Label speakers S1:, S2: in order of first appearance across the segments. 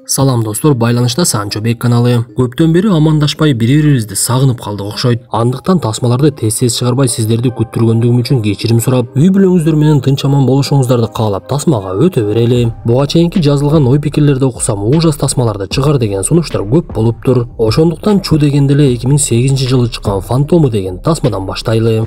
S1: Салам достор, байланышта Санчо Бек каналы. Көптөн бери амандашпай бири-бирибизди сагынып калдык окшойт. Андыктан тасмаларды тез чыгарбай сиздерди күттүргөндүгүм үчүн кечирим сурап, үй бүлөңүздөр менен тынч аман болушуңуздарды каалап тасмага өтө берели. Буга чейинки жазылган ой пикирлерди окусам, ужас тасмаларды чыгар деген сунуштар көп болуптур. Ошондуктан Чу деген деле 2008-жылы чыккан Фантому деген тасмадан баштайлы.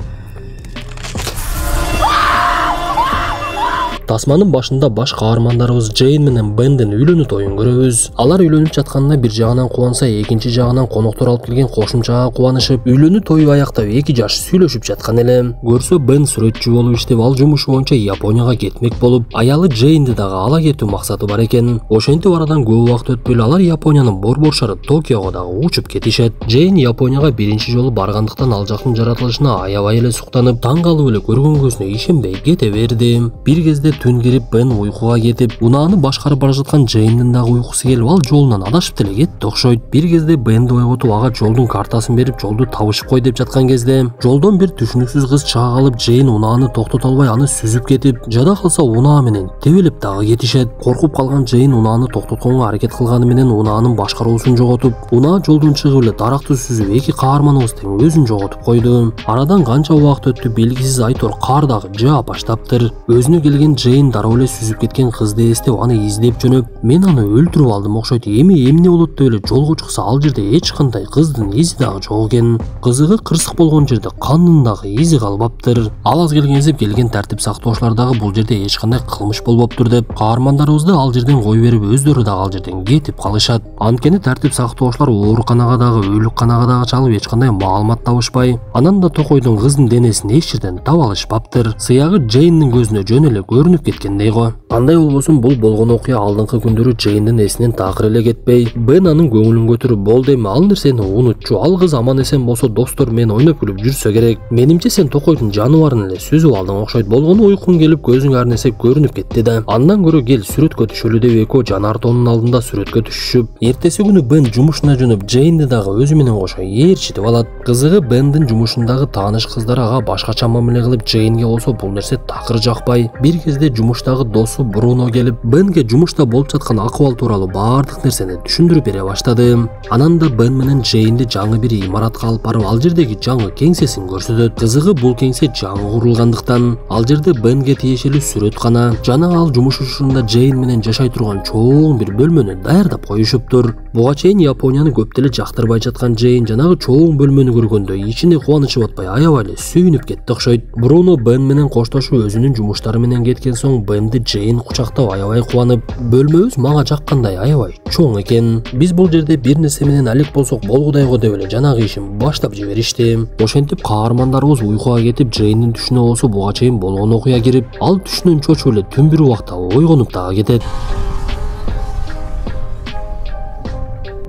S1: Тасманын башында баш каармандарыбыз Джейн менен Бендин үйлөнүү тоюн көрөбүз. Алар үйлөнүп жатканына бир жагынан кубанса, экинчи жагынан коноктор алып келген кошумчага кубанышып, үйлөнүү тою аяктап эки жаш сүйлөшүп жаткан эле. Көрсө Бен сүрөтчү болуп иштеп, ал жумушу боюнча Японияга кетмек болуп, аялы Джейнди дагы ала кетүү максаты бар экен. Ошентип арадан көп убакыт өтпөй алар Япониянын борбор шары Токиого дагы учуп кетишет. Джейн Японияга биринчи жолу баргандыктан ал жактын жаратылышына аябай эле суктанып, таң калып эле көргөн көзүнө ишенбей кете берди. Бир кезде түн кирип, Бен уйкуга кетип, унааны башкарып бара жаткан Джейндин дагы уйкусу келип, ал жолунан адашып деле кетти окшойт. Бир кезде Бенди ойготуп, ага жолдун картасын берип, жолду табышып кой деп жаткан кезде, жолдон бир түшүнүксүз кыз чыга калып, Джейн унааны токтото албай аны сүзүп кетип, жада калса унаа менен тебелеп дагы кетишет. Коркуп калган Джейн унааны токтотконго аракет кылганы менен унаанын башкаруусун жоготуп, унаа жолдон чыгып эле даракты сүзүп, эки каарманыбыз тең өзүн жоготуп койду. Арадан канча убакыт өттү, белгисиз Айтор кар дагы жаа баштаптыр. Өзүнө келген Джейн дароо эле сүзүп кеткен кызды эстеп, аны издеп жөнөп, мен аны өлтүрүп алдым окшойт. Эмне болот деп эле жолго чыкса, ал жерде эч кандай кыздын изи дагы жок экен. Кызыгы кырсык болгон жерде кандын дагы изи калбаптыр. Ал аз келгенсип, келген тартип сактоочулар дагы бул жерде эч кандай кылмыш болбоптур деп, каармандарыбызды ал жерден кой берип, өздөрү дагы ал жерден кетип калышат. Анткени тартип сактоочулар ооруканага дагы, өлүкканага дагы чалып эч кандай маалымат табышпай, анан да токойдун кыздын денесин эч жерден таба алышпаптыр. Сыягы Джейндин көзүнө жөн эле көрүнүп кеткендей го. Кандай болбосун, бул болгон окуя алдыңкы күндөрү Джейндин эсинен такыр эле кетпей, Бен анын көңүлүн көтөрүп, болду эми ал нерсени унутчу, ал кыз аман эсен болсо, достор менен ойноп күлүп жүрсө керек. Менимче сен токойдун жаныбарын эле сүзүп алдың окшойт. Болгону уйкуң келип, көзүң ар нерсе көрүнүп кетти да. Андан көрө кел сүрөткө түшөлү деп экөө жанар тоонун алдында сүрөткө түшүшүп, эртеси күнү Бен жумушуна жөнөп, Джейнди дагы өзү менен кошо ээрчитип алат. Кызыгы Бендин жумушундагы тааныш кыздар ага башкача мамиле кылып, Джейнге болсо бул нерсе такыр жакпай. Бир кезде жумуштагы досу Бруно келип, Бенге жумушта болуп жаткан акыбал тууралуу баардык нерсени түшүндүрүп бере баштады. Анан да Бен менен Джейнди жаңы бир имаратка алып барып, ал жердеги жаңы кеңсесин көрсөтөт. Кызыгы бул кеңсе жаңы курулгандыктан, ал жерде Бенге тиешелүү сүрөткана жана ал жумуш учурунда Джейн менен жашай турган чоң бир бөлмөнү даярдап коюшуптур. Буга чейин Японияны көп деле жактырбай жаткан Джейн жанагы чоң бөлмөнү көргөндө ичине кубанычы батпай аябай эле сүйүнүп кетти окшойт. Бруно Бен менен коштошуп өзүнүн жумуштары менен кеткен соң, Бенди Джейн кучактап аябай кубанып, бөлмөбүз мага жаккандай аябай чоң экен. Биз бул жерде бир нерсе менен алек болсок болгудай го деп эле жанагы ишин баштап жиберишти. Ошентип каармандарыбыз уйкуга кетип, Джейндин түшүнө болсо буга чейин болгон окуя кирип, ал түшүнөн чочуп эле түн бир убакта ойгонуп дагы кетет.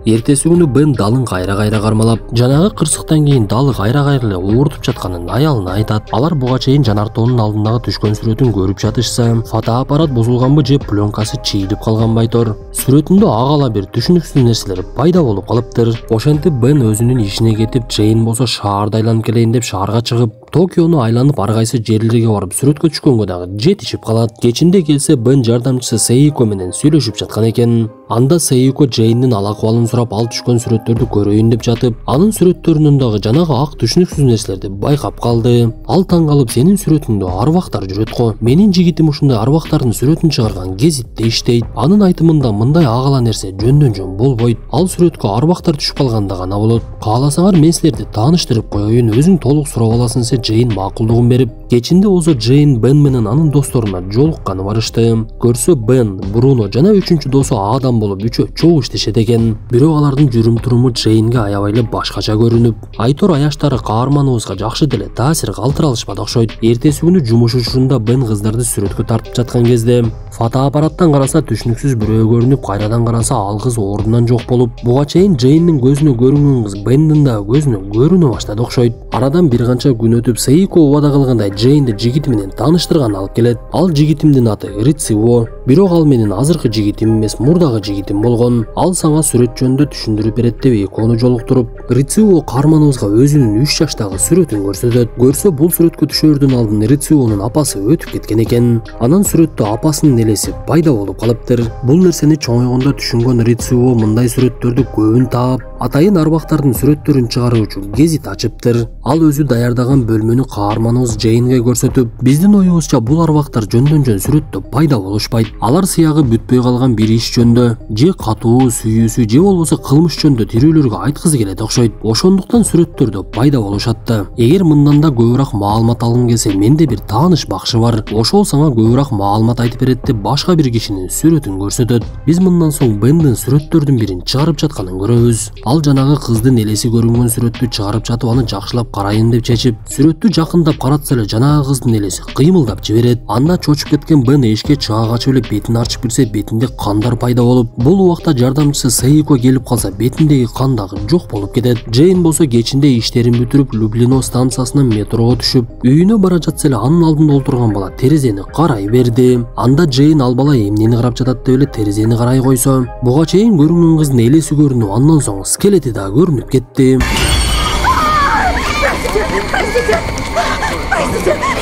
S1: Эртеси күнү Бен далын кайра кармалап, жанагы кырсыктан кийин далы кайра эле ууртуп жатканын аялына айтат. Алар буга чейин жанар тоонун алдындагы түшкөн сүрөтүн көрүп жатышса, фотоаппарат бузулганбы же пленкасы чийилип калганбы Айтор. Сүрөтүндө агала бир түшүнүксүз нерселер пайда болуп калыптыр. Ошентип Бен өзүнүн ишине кетип, Джейн болсо шаарда айланып келейин деп шаарга чыгып, Токиону айланып ар кайсы жерлерге барып сүрөткө түшкөнгө дагы жетишип калат. Кечинде келсе, Бен жардамчысы Сейко менен сүйлөшүп жаткан экен. Анда Сейко Джейндин ал акыбалын сурап, ал түшкөн сүрөттөрдү көрөйүн деп жатып, анын сүрөттөрүнөн дагы жанагы ак түшүнүксүз нерселерди байкап калды. Ал таң калып, сенин сүрөтүңдө арбактар жүрөт го. Менин жигитим ушундай арбактардын сүрөтүн чыгарган гезитте иштейт. Анын айтымында мындай агала нерсе жөндөн жөн болбойт. Ал сүрөткө арбактар түшүп калганда гана болот. Кааласаңар мен силерди тааныштырып коеюн, өзүң толук сурап аласың десе Джейн макулдугун берип, кечинде болсо Джейн Бен менен анын досторуна жолукканы барышты. Көрсө Бен, Бруно жана үчүнчү досу Адам болуп үчөө чогуу иштешет экен. Бирок алардын жүрүм туруму Джейнге аябай эле башкача көрүнүп, Айтор аяштары каарманыбызга жакшы деле таасир калтыра алышпады окшойт. Эртеси күнү жумуш учурунда Бен кыздарды сүрөткө тартып жаткан кезде, фотоаппараттан караса түшүнүксүз бирөө көрүнүп, кайрадан караса ал кыз ордунан жок болуп, буга чейин Джейндин көзүнө көрүнгөн кыз Бендин да көзүнө көрүнө баштады окшойт. Арадан бир канча күн өтүп, сүрөттөрүп Сейко убада кылгандай Джейнди жигити менен тааныштырган алып келет. Ал жигитимдин аты Рицио. Бирок ал менин азыркы жигитим эмес, мурдагы жигитим болгон. Ал сага сүрөт жөнүндө түшүндүрүп берет деп экөөнү жолуктуруп, Рицио каарманыбызга өзүнүн 3 жаштагы сүрөтүн көрсөтөт. Көрсө бул сүрөткө түшөрдүн алдын Риционун апасы өтүп кеткен экен. Анан сүрөттө апасынын элеси пайда болуп калыптыр. Бул нерсени чоңойгондо түшүнгөн Рицио мындай сүрөттөрдү көбүн таап, атайын арбактардын сүрөттөрүн чыгаруу үчүн гезит ачыптыр. Ал өзү даярдаган бөлмөнү каарманыбыз Джейнге көрсөтүп, биздин оюбузча бул арбактар жөндөн-жөн сүрөттө пайда болушпайт. Алар сыягы бүтпөй калган бир иш жөнүндө, же катуу сүйүүсү, же болбосо кылмыш жөнүндө тирүүлөргө айткызы келет окшойт. Ошондуктан сүрөттөрдө пайда болушатты. Эгер мындан да көбүрөөк маалымат алгың келсе, менде бир тааныш бакшы бар. Ошол сага көбүрөөк маалымат айтып берет деп башка бир кишинин сүрөтүн көрсөтөт. Биз мындан соң Бендин сүрөттөрдүн бирин чыгарып жатканын көрөбүз. Ал жанагы кыздын элеси көрүнгөн сүрөттү чыгарып жатып, аны жакшылап карайын деп чечип, сүрөттү жакындап каратса эле жанагы кыздын элеси кыймылдап жиберет. Анда чочуп кеткен Бен эшикке чыга качып эле бетин ачып кирсе, бетинде кандар пайда болуп, бул убакта жардамчысы Сейко келип калса, бетиндеги кан дагы жок болуп кетет. Джейн болсо кечинде иштерин бүтүрүп, Люблино станциясынан метрого түшүп, үйүнө бара жатса эле анын алдында отурган бала терезени карай берди. Анда Джейн ал бала эмнени карап жатат деп эле терезени карай койсо, буга чейин көрүнгөн кыздын элеси көрүнүп, андан соң скелети да көрүнүп кетти.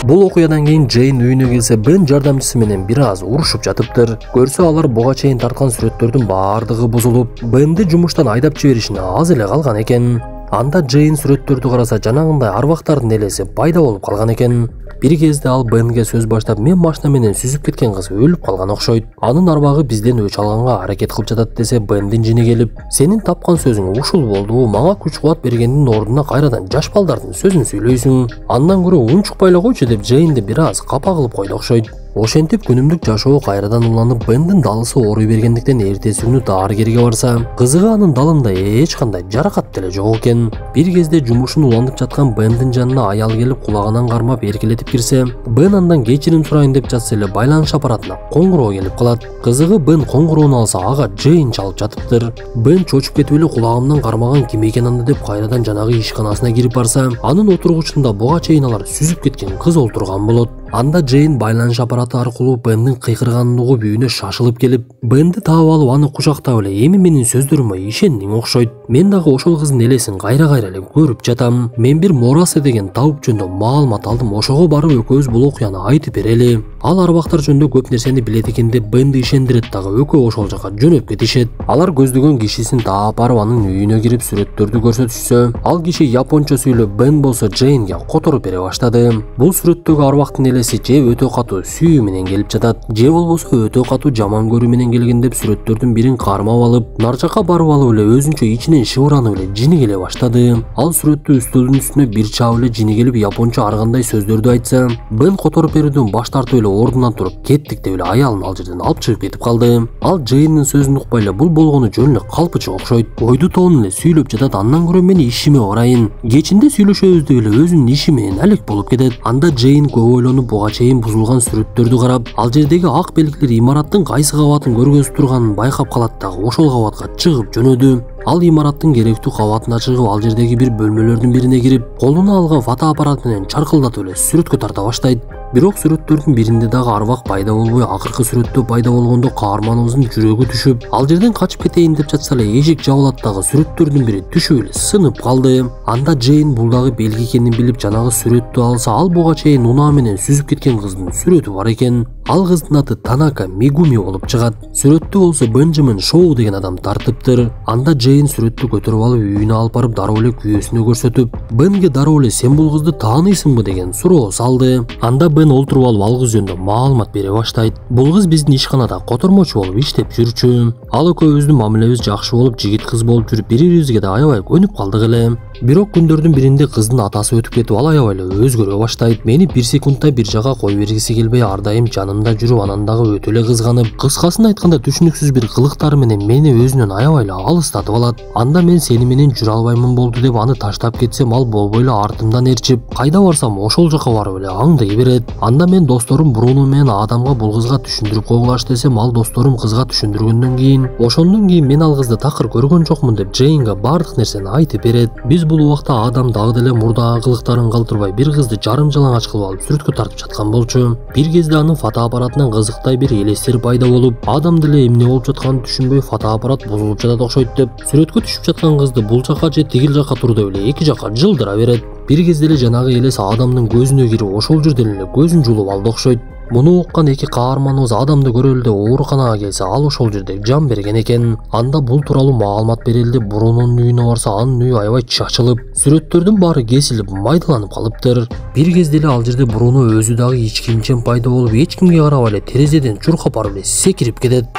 S1: Бул окуядан кийин Джейн үйүнө келсе, Бен жардамчысы менен бир аз урушуп жатыптыр. Көрсө алар буга чейин тарткан сүрөттөрдүн баардыгы бузулуп, Бенди жумуштан айдап жиберишине аз эле калган экен. Анда Джейн сүрөттөрдү караса, жанагындай арбактардын элеси пайда болуп калган экен. Бир кезде ал Бенге сөз баштап, мен машина менен сүзүп кеткен кыз өлүп калган окшойт. Анын арбагы бизден өч алганга аракет кылып жатат десе, Бендин жини келип, сенин тапкан сөзүң ушул болду, мага күч кубат бергендин ордуна кайрадан жаш балдардын сөзүн сүйлөйсүң. Андан көрө унчукпай эле койчу деп Джейнди бир аз капа кылып койду окшойт. Ошентип күнүмдүк жашоо кайрадан уланып, Бендин далысы ооруй бергендиктен эртеси күнү дарыгерге барса, кызыгы анын далында эч кандай жаракат деле жок экен. Бир кезде жумушун улантып жаткан Бендин жанына аял келип, кулагынан кармап эркелетип кирсе, Бен андан кечирим сурайын деп жатса эле байланыш аппаратына коңгуроо келип калат. Кызыгы Бен коңгуроону алса, ага Джейн чалып жатыптыр. Бен чочуп кетип эле кулагымдан кармаган ким экен анда деп кайрадан жанагы ишканасына кирип барса, анын отургучунда буга чейин алар сүзүп кеткен кыз олтурган болот. Анда Джейн байланыш аппараты аркылуу Бендин кыйкырганын угуп үйүнө шашылып келип, Бенди таап алып аны кучактап эле, эми менин сөздөрүмө ишендиң окшойт. Мен дагы ошол кыздын элесин кайра-кайра эле көрүп жатам. Мен бир Морасе деген табып жөнүндө маалымат алдым. Ошого барып экөөбүз бул окуяны айтып берели. Ал арбактар жөнүндө көп нерсени билет экен деп Бенди ишендирет дагы экөө ошол жака жөнөп кетишет. Алар көздөгөн кишисин таап барып анын үйүнө кирип сүрөттөрдү көрсөтүшсө, ал киши японча сүйлөп, Бен болсо Джейнге которуп бере баштады. Бул сүрөттөгү арбактын элеси же өтө катуу сүйүү менен келип жатат, же болбосо өтө катуу жаман көрүү менен келген деп сүрөттөрдүн бирин кармап алып, нар жакка барып алып эле өзүнчө ичинен шыбыранып эле жини келе баштады. Ал сүрөттү үстөлдүн үстүнө бир чаап эле жини келип японча ар кандай сөздөрдү айтса, Бен которуп берүүдөн баш тартып эле ордунан туруп кеттик деп эле аялын ал жерден алып чыгып кетип калды. Ал Джейндин сөзүн укпай эле бул болгону жөн эле калпычы окшойт. Ойду тоонун эле сүйлөп жатат, андан көрө мен ишиме барайын. Кечинде сүйлөшөбүз деп эле өзүнүн иши менен алек болуп кетет. Анда Джейн көп ойлонуп, буга чейин бузулган сүрөттөрдү карап, ал жердеги ак белгилер имараттын кайсы кабатын көргөзүп турганын байкап калат дагы ошол кабатка чыгып жөнөдү. Ал имараттын керектүү кабатына чыгып, ал жердеги бир бөлмөлөрдүн бирине кирип, колуна алган фотоаппарат менен чаркылдатып эле сүрөткө тарта баштайт. Бирок сүрөттөрдүн биринде дагы арбак пайда болбой, акыркы сүрөттө пайда болгондо каарманыбыздын жүрөгү түшүп, ал жерден качып кетейин деп жатса эле эшик жабылат дагы сүрөттөрдүн бири түшүп эле сынып калды. Анда Джейн бул дагы белги экенин билип, жанагы сүрөттү алса, ал буга чейин унаа менен сүзүп кеткен кыздын сүрөтү бар экен. Ал кыздын аты Танака Мегуми болуп чыгат. Сүрөттү болсо Бенджамин Шоу деген адам тартыптыр. Анда Джейн сүрөттү көтөрүп алып үйүнө алып барып дароо эле күйөөсүнө көрсөтүп, Бенге дароо эле сен бул кызды тааныйсыңбы деген суроо салды. Анда Бен олтуруп алып ал кыз жөнүндө маалымат бере баштайт. Бул кыз биздин ишканада котормочу болуп иштеп жүрчү. Ал экөөбүздүн мамилебиз жакшы болуп, жигит кыз болуп жүрүп, бири-бирибизге да аябай көнүп калдык эле. Бирок күндөрдүн биринде кыздын атасы өтүп кетип, ал аябай эле өзгөрө баштайт. Мени бир секундда бир жага кой бергиси келбей, ар дайым жанымда жүрүп, анан дагы өтө эле кызганып, кыскасын айтканда түшүнүксүз бир кылыктары менен мени өзүнөн аябай эле алыстатып алат. Анда мен сени менен жүрө албаймын болду деп аны таштап кетсем, ал болбой эле артымдан ээрчип, кайда барсам ошол жака барып эле аңдый берет. Анда мен досторум Бруно менен Адамга бул кызга түшүндүрүп койгулаш десем, ал досторум кызга түшүндүргөндөн кийин, ошондон кийин мен ал кызды такыр көргөн жокмун деп Джейнге бардык нерсени айтып берет. Биз биз бул убакта адам дагы деле мурдагы кылыктарын калтырбай бир кызды жарым жалаңач кылып алып сүрөткө тартып жаткан болчу. Бир кезде анын фотоаппаратынан кызыктай бир элестер пайда болуп, адам деле эмне болуп жатканын түшүнбөй фотоаппарат бузулуп жатат окшойт деп сүрөткө түшүп жаткан кызды бул жака же тигил жака тур деп эле эки жака жылдыра берет. Бир кезде эле жанагы элес адамдын көзүнө кирип ошол жерден эле көзүн жулуп алды окшойт. Муну уккан эки каарманыбыз адамды көрөлү деп ооруканага келсе, ал ошол жерде жан берген экен. Анда бул тууралуу маалымат берели деп бурунун үйүнө барса, анын үйү аябай чачылып, сүрөттөрдүн баары кесилип, майдаланып калыптыр. Бир кезде эле ал жерде буруну өзү дагы ичкимчен пайда болуп, эч кимге карабай эле терезеден чуркап барып эле секирип кетет.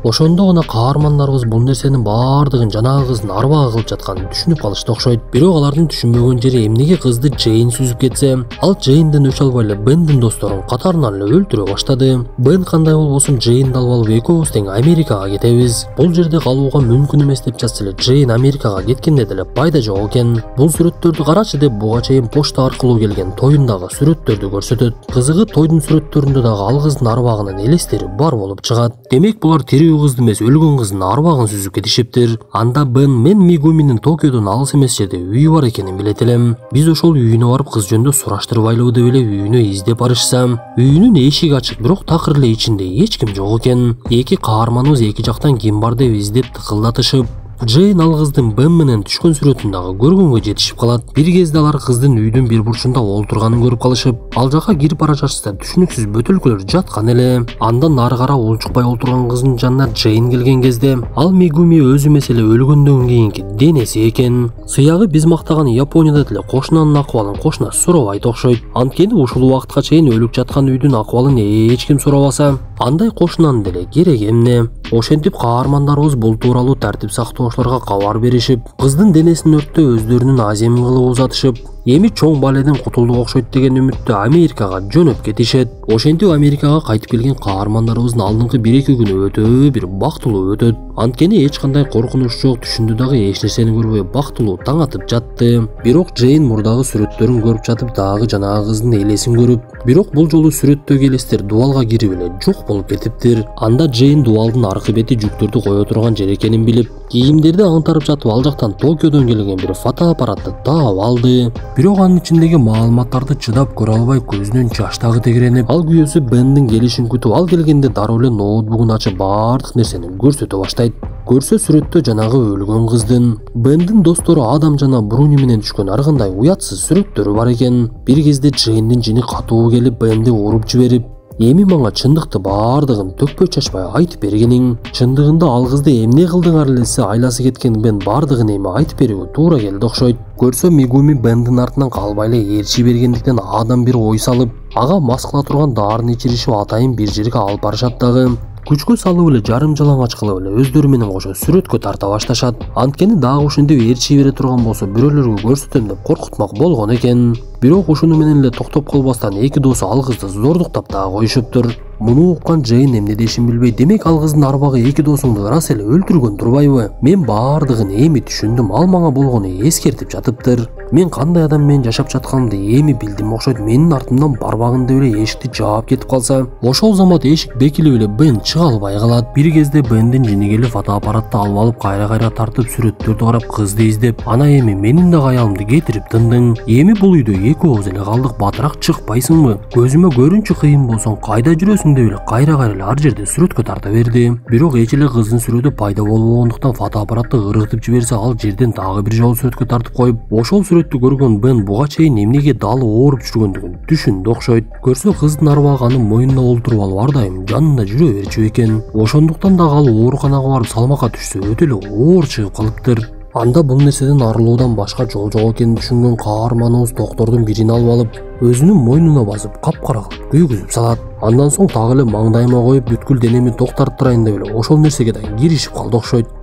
S1: Ошондо гана каармандарыбыз бул нерсенин баардыгын жанагы кыздын арбага кылып жатканын түшүнүп калышты окшойт. Бирок алардын түшүнбөгөн жери эмнеге кызды Джейн сүзүп кетсе, ал Джейнден өч албай эле Бендин досторун катарынан эле өлтүрө баштады. Бен кандай болбосун Джейнди алып алып экөөбүз тең Америкага кетебиз. Бул жерде калууга мүмкүн эмес деп жатса эле Джейн Америкага кеткенде деле пайда жок экен. Бул сүрөттөрдү карачы деп буга чейин почта аркылуу келген тоюндагы сүрөттөрдү көрсөтөт. Кызыгы тойдун сүрөттөрүндө дагы ал кыздын арбагынын элестери бар болуп чыгат. Демек булар тирүү кызды эмес, өлгөн кыздын арбагын сүзүп кетишиптир. Анда Бен мен Мегуминин Токиодон алыс эмес жерде үйү бар экенин билет элем. Биз ошол үйүнө барып кыз жөнүндө сураштырбайлыбы деп эле үйүнө издеп барышсам, үйүнүн эшиги ачык, бирок такыр эле ичинде эч ким жок экен. Эки каарманыбыз эки жактан ким бар деп издеп тыкылдатышып, Джейн ал кыздын Бен менен түшкөн сүрөтүн дагы көргөнгө жетишип калат. Бир кезде алар кыздын үйдүн бир бурчунда олтурганын көрүп калышып, ал жака кирип бара жатышса түшүнүксүз бөтөлкөлөр жаткан эле. Андан нары кара улчукпай олтурган кыздын жанына Джейн келген кезде, ал Мегуми өзү эмес эле өлгөндөн кийинки денеси экен. Сыягы биз мактаган Японияда деле кошунанын акыбалын кошуна сурабайт окшойт. Анткени ушул убакытка чейин өлүп жаткан үйдүн акыбалын эч ким сурабаса, андай кошунанын деле кереги эмне? Ошентип каармандарыбыз бул тууралуу тартип сактоочуларга кабар беришип, кыздын денесин өрттөө өздөрүнүн аземин кылып узатышып, эми чоң баледен кутулдук окшойт деген үмүттө Америкага жөнөп кетишет. Ошентип Америкага кайтып келген каармандарыбыздын алдыңкы 1-2 күнү өтө бир бактылуу өтөт. Анткени эч кандай коркунуч жок, түшүндө дагы эч нерсени көрбөй бактылуу таң атып жатты. Бирок Джейн мурдагы сүрөттөрүн көрүп жатып дагы жанагы кыздын элесин көрүп, бирок бул жолу сүрөттөгү элестер дубалга кирип эле жок болуп кетиптир. Анда Джейн дубалдын аркы бети жүктөрдү кое турган жер экенин билип, кийимдерди аңтарып жатып ал жактан Токиодон келген бир фотоаппаратты таап алды. Бирок анын ичиндеги маалыматтарды чыдап көрө албай көзүнөн жаш дагы тегеренип, ал күйөөсү Бендин келишин күтүп, ал келгенде дароо эле ноутбугун ачып баардык нерсени көрсөтө баштайт. Көрсө сүрөттө жанагы өлгөн кыздын, Бендин достору Адам жана Бруни менен түшкөн ар кандай уятсыз сүрөттөрү бар экен. Бир кезде Джейндин жини катуу келип Бенди уруп жиберип, эми мага чындыкты баардыгын төкпөй чачпай айтып бергениң. Чындыгында ал кызды эмне кылдыңар элесе айласы кеткен Бен баардыгын эми айтып берүүгө туура келди окшойт. Көрсө Мегуми Бендин артынан калбай эле ээрчи бергендиктен Адам бир ой салып, ага мас кыла турган даарыны ичиришип атайын бир жерге алып барышат дагы. Күчкө салып эле жарым жалаңач кылып эле өздөрү менен кошо сүрөткө тарта башташат. Анткени дагы ушинтип ээрчи бере турган болсо бирөөлөргө көрсөтөм деп коркутмак болгон экен. Бирок ушуну менен эле токтоп калбастан эки досу ал кызды зордуктап дагы коюшуптур. Муну уккан Джейн эмне дешин билбей, демек ал кыздын арбагы эки досуңду ырас эле өлтүргөн турбайбы? Мен баардыгын эми түшүндүм, ал мага болгону эскертип жатыптыр. Мен кандай адам менен жашап жатканымды эми билдим окшойт. Менин артымдан барбагын деп эле эшикти жаап кетип калса, ошол замат эшик бекилип эле Бен чыга албай калат. Бир кезде Бендин жини келип фотоаппаратты алып алып кайра тартып сүрөттөрдү карап кызды издеп, ана эми менин да аялымды кетирип тындың. Эми бул үйдө экөөбүз эле калдык, батыраак чыкпайсыңбы? Көзүмө көрүнчү кыйын болсоң кайда жүрөсүң деп эле кайра эле ар жерде сүрөткө тарта берди. Бирок эч эле кыздын сүрөтү пайда болбогондуктан фотоаппаратты ыргытып жиберсе, ал жерден дагы бир жолу сүрөткө тартып коюп, ошол сүрөттү көргөн Бен буга чейин эмнеге дал ооруп жүргөндүгүн түшүндү окшойт. Көрсө кыздын арбагы анын мойнуна олтуруп алып ар дайым жанында жүрө берчү экен. Ошондуктан дагы ал ооруканага барып салмакка түшсө өтө эле оор чыгып калыптыр. Анда бул нерседен арылуудан башка жол жок экенин түшүнгөн каарманыбыз доктордун бирин алып алып, өзүнүн мойнуна басып капкара кылып күйгүзүп салат. Андан соң дагы эле маңдайыма коюп бүткүл денеми токтартып турайын деп эле ошол нерсеге да киришип калды окшойт.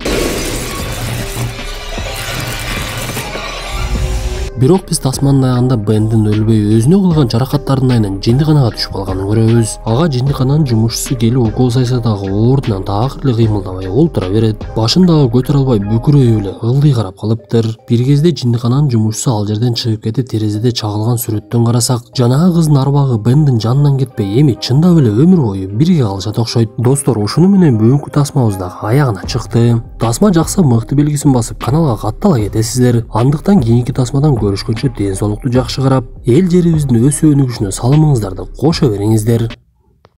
S1: Бирок биз тасманын аягында Бендин өлбөй өзүнө кылган жаракаттардын айынан жиндиканага түшүп калганын көрөбүз. Ага жиндикананын жумушчусу келип укол сайса дагы ордунан такыр эле кыймылдабай олтура берет. Башын дагы көтөрө албай бүкүрөйүп эле ылдый карап калыптыр. Бир кезде жиндикананын жумушчусу ал жерден чыгып кетип терезеде чагылган сүрөттөн карасак, жанагы кыздын арбагы Бендин жанынан кетпей эми чындап эле өмүр бою бирге калышат окшойт. Достор, ушуну менен бүгүнкү тасмабыз дагы аягына чыкты. Тасма жакса мыкты белгисин басып каналга каттала кетесиздер. Андыктан кийинки тасмадан көрүшкөнчө ден соолукту жакшы карап, эл жерибиздин өсүп өнүгүшүнө салымыңыздарды кошо бериңиздер.